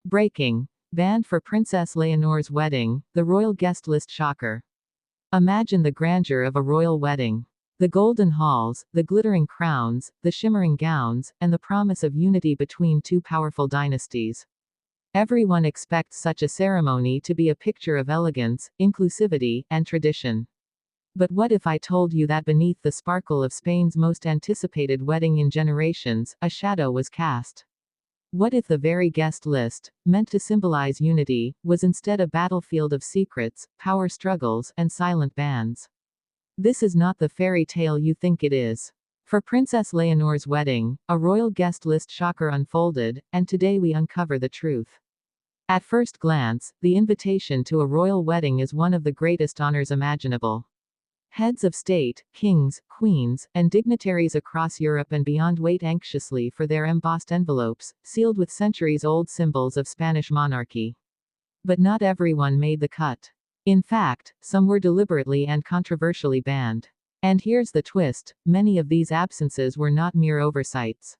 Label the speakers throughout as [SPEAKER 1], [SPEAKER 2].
[SPEAKER 1] Breaking. Banned for Princess Leonor's wedding, the royal guest list shocker. Imagine the grandeur of a royal wedding. The golden halls, the glittering crowns, the shimmering gowns, and the promise of unity between two powerful dynasties. Everyone expects such a ceremony to be a picture of elegance, inclusivity, and tradition. But what if I told you that beneath the sparkle of Spain's most anticipated wedding in generations, a shadow was cast? What if the very guest list, meant to symbolize unity, was instead a battlefield of secrets, power struggles, and silent bans? This is not the fairy tale you think it is. For Princess Leonor's wedding, a royal guest list shocker unfolded, and today we uncover the truth. At first glance, the invitation to a royal wedding is one of the greatest honors imaginable. Heads of state, kings, queens, and dignitaries across Europe and beyond wait anxiously for their embossed envelopes, sealed with centuries-old symbols of Spanish monarchy. But not everyone made the cut. In fact, some were deliberately and controversially banned. And here's the twist: many of these absences were not mere oversights.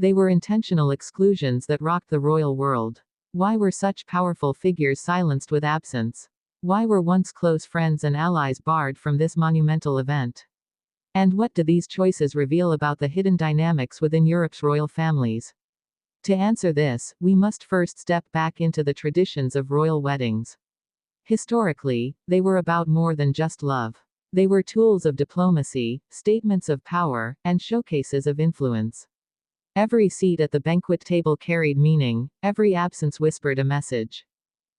[SPEAKER 1] They were intentional exclusions that rocked the royal world. Why were such powerful figures silenced with absence? Why were once close friends and allies barred from this monumental event? And what do these choices reveal about the hidden dynamics within Europe's royal families? To answer this, we must first step back into the traditions of royal weddings. Historically, they were about more than just love. They were tools of diplomacy, statements of power, and showcases of influence. Every seat at the banquet table carried meaning, every absence whispered a message.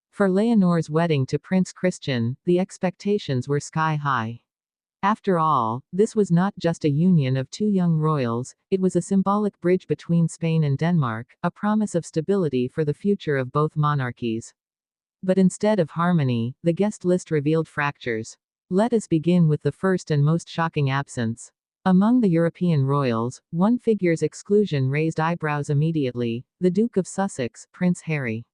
[SPEAKER 1] For Leonor's wedding to Prince Christian, the expectations were sky high. After all, this was not just a union of two young royals, it was a symbolic bridge between Spain and Denmark, a promise of stability for the future of both monarchies. But instead of harmony, the guest list revealed fractures. Let us begin with the first and most shocking absence. Among the European royals, one figure's exclusion raised eyebrows immediately: the Duke of Sussex, Prince Harry.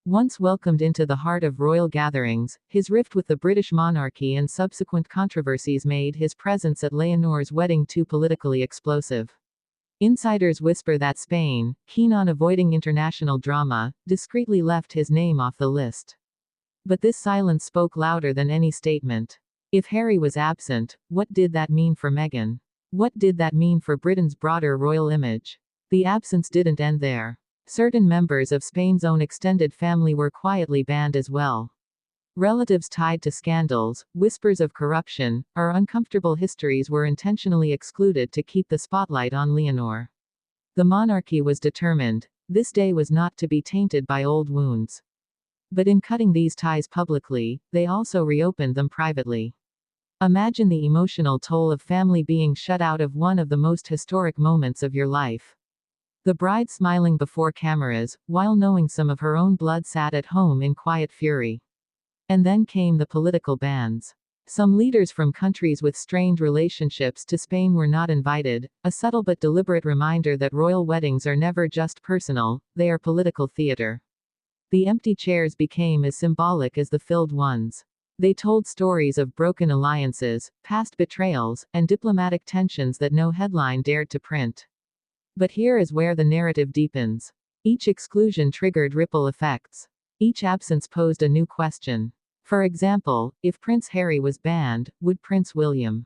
[SPEAKER 1] Once welcomed into the heart of royal gatherings, his rift with the British monarchy and subsequent controversies made his presence at Leonor's wedding too politically explosive. Insiders whisper that Spain, keen on avoiding international drama, discreetly left his name off the list. But this silence spoke louder than any statement. If Harry was absent, what did that mean for Meghan? What did that mean for Britain's broader royal image? The absence didn't end there. Certain members of Spain's own extended family were quietly banned as well. Relatives tied to scandals, whispers of corruption, or uncomfortable histories were intentionally excluded to keep the spotlight on Leonor. The monarchy was determined: this day was not to be tainted by old wounds. But in cutting these ties publicly, they also reopened them privately. Imagine the emotional toll of family being shut out of one of the most historic moments of your life. The bride smiling before cameras, while knowing some of her own blood sat at home in quiet fury. And then came the political bans. Some leaders from countries with strained relationships to Spain were not invited, a subtle but deliberate reminder that royal weddings are never just personal, they are political theater. The empty chairs became as symbolic as the filled ones. They told stories of broken alliances, past betrayals, and diplomatic tensions that no headline dared to print. But here is where the narrative deepens. Each exclusion triggered ripple effects. Each absence posed a new question. For example, if Prince Harry was banned, would Prince William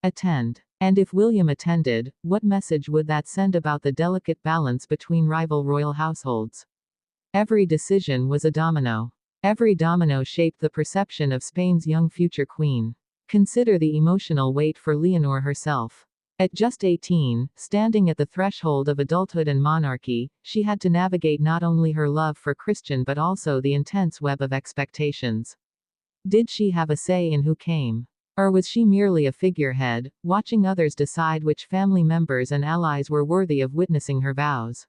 [SPEAKER 1] attend? And if William attended, what message would that send about the delicate balance between rival royal households? Every decision was a domino. Every domino shaped the perception of Spain's young future queen. Consider the emotional weight for Leonor herself. At just 18, standing at the threshold of adulthood and monarchy, she had to navigate not only her love for Christian but also the intense web of expectations. Did she have a say in who came? Or was she merely a figurehead, watching others decide which family members and allies were worthy of witnessing her vows?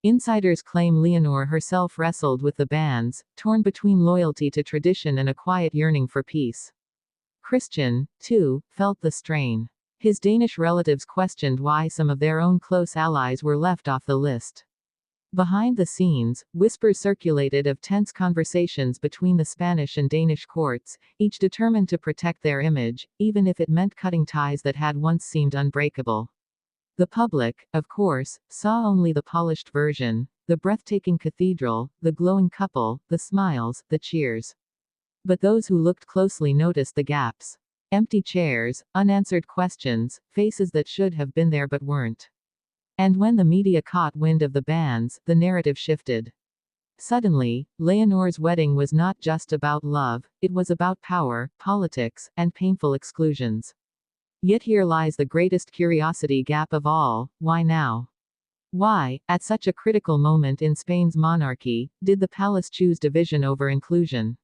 [SPEAKER 1] Insiders claim Leonor herself wrestled with the bans, torn between loyalty to tradition and a quiet yearning for peace. Christian, too, felt the strain. His Danish relatives questioned why some of their own close allies were left off the list. Behind the scenes, whispers circulated of tense conversations between the Spanish and Danish courts, each determined to protect their image, even if it meant cutting ties that had once seemed unbreakable. The public, of course, saw only the polished version, the breathtaking cathedral, the glowing couple, the smiles, the cheers. But those who looked closely noticed the gaps. Empty chairs, unanswered questions, faces that should have been there but weren't. And when the media caught wind of the bans, the narrative shifted. Suddenly, Leonor's wedding was not just about love, it was about power, politics, and painful exclusions. Yet here lies the greatest curiosity gap of all: why now? Why, at such a critical moment in Spain's monarchy, did the palace choose division over inclusion?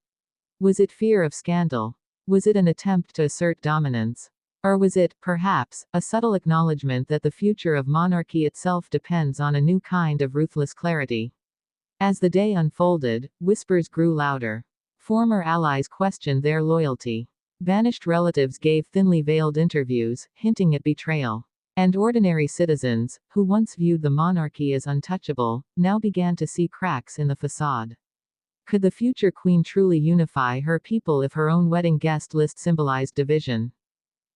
[SPEAKER 1] Was it fear of scandal? Was it an attempt to assert dominance? Or was it, perhaps, a subtle acknowledgement that the future of monarchy itself depends on a new kind of ruthless clarity? As the day unfolded, whispers grew louder. Former allies questioned their loyalty. Banished relatives gave thinly veiled interviews, hinting at betrayal. And ordinary citizens, who once viewed the monarchy as untouchable, now began to see cracks in the facade. Could the future queen truly unify her people if her own wedding guest list symbolized division?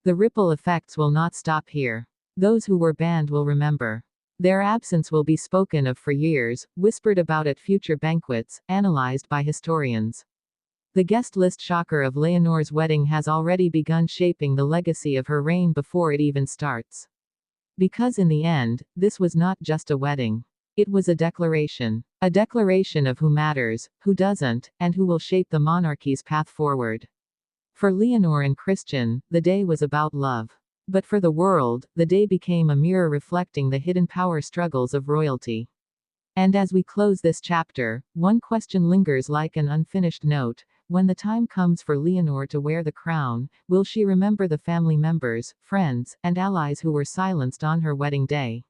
[SPEAKER 1] The ripple effects will not stop here. Those who were banned will remember. Their absence will be spoken of for years, whispered about at future banquets, analyzed by historians. The guest list shocker of Leonor's wedding has already begun shaping the legacy of her reign before it even starts. Because in the end, this was not just a wedding. It was a declaration. A declaration of who matters, who doesn't, and who will shape the monarchy's path forward. For Leonor and Christian, the day was about love. But for the world, the day became a mirror reflecting the hidden power struggles of royalty. And as we close this chapter, one question lingers like an unfinished note. When the time comes for Leonor to wear the crown, will she remember the family members, friends, and allies who were silenced on her wedding day?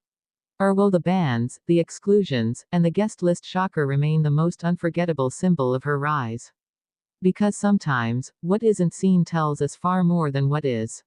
[SPEAKER 1] Or will the bans, the exclusions, and the guest list shocker remain the most unforgettable symbol of her rise? Because sometimes, what isn't seen tells us far more than what is.